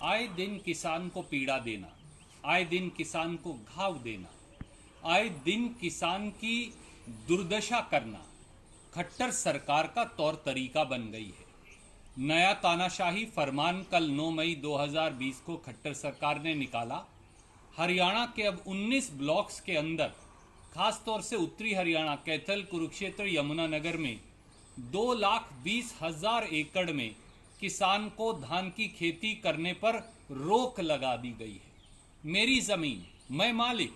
आए दिन किसान को पीड़ा देना, आए दिन किसान को घाव देना, आए दिन किसान की दुर्दशा करना खट्टर सरकार का तौर तरीका बन गई है। नया तानाशाही फरमान कल 9 मई 2020 को खट्टर सरकार ने निकाला। हरियाणा के अब 19 ब्लॉक्स के अंदर, खासतौर से उत्तरी हरियाणा, कैथल, कुरुक्षेत्र, यमुनानगर में 2,20,000 एकड़ में किसान को धान की खेती करने पर रोक लगा दी गई है। मेरी जमीन, मैं मालिक,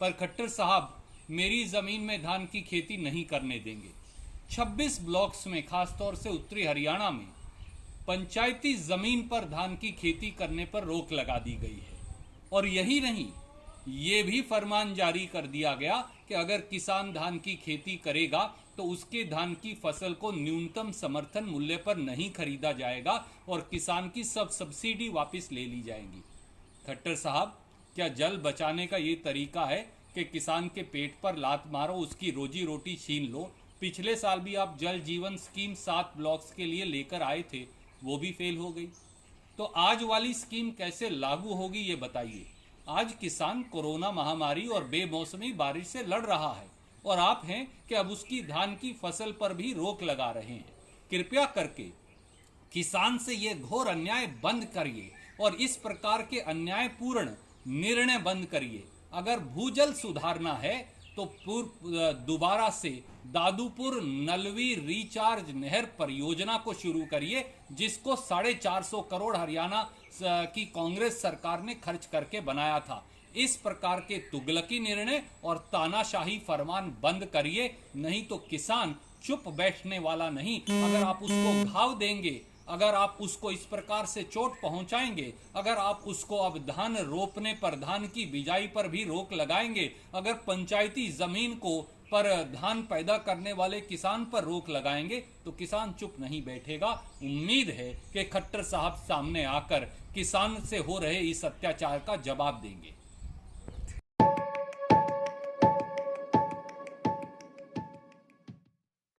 पर खट्टर साहब मेरी जमीन में धान की खेती नहीं करने देंगे। 26 ब्लॉक्स में, खासतौर से उत्तरी हरियाणा में, पंचायती जमीन पर धान की खेती करने पर रोक लगा दी गई है। और यही नहीं, ये भी फरमान जारी कर दिया गया कि अगर किसान धान की खेती करेगा तो उसके धान की फसल को न्यूनतम समर्थन मूल्य पर नहीं खरीदा जाएगा और किसान की सब सब्सिडी वापस ले ली जाएगी। खट्टर साहब, क्या जल बचाने का ये तरीका है कि किसान के पेट पर लात मारो, उसकी रोजी रोटी छीन लो? पिछले साल भी आप जल जीवन स्कीम 7 ब्लॉक्स के लिए लेकर आए थे, वो भी फेल हो गई। तो आज वाली स्कीम कैसे लागू होगी ये बताइए। आज किसान कोरोना महामारी और बेमौसमी बारिश से लड़ रहा है और आप हैं कि अब उसकी धान की फसल पर भी रोक लगा रहे हैं। कृपया करके किसान से ये घोर अन्याय बंद करिए और इस प्रकार के अन्यायपूर्ण निर्णय बंद करिए। अगर भूजल सुधारना है तो दोबारा से दादूपुर नलवी रिचार्ज नहर परियोजना को शुरू करिए, जिसको 450 करोड़ हरियाणा की कांग्रेस सरकार ने खर्च करके बनाया था। इस प्रकार के तुगलकी निर्णय और तानाशाही फरमान बंद करिए, नहीं तो किसान चुप बैठने वाला नहीं। अगर आप उसको घाव देंगे, अगर आप उसको इस प्रकार से चोट पहुंचाएंगे, अगर आप उसको अब धान रोपने पर, धान की बिजाई पर भी रोक लगाएंगे, अगर पंचायती जमीन को पर धान पैदा करने वाले किसान पर रोक लगाएंगे, तो किसान चुप नहीं बैठेगा। उम्मीद है कि खट्टर साहब सामने आकर किसान से हो रहे इस अत्याचार का जवाब देंगे।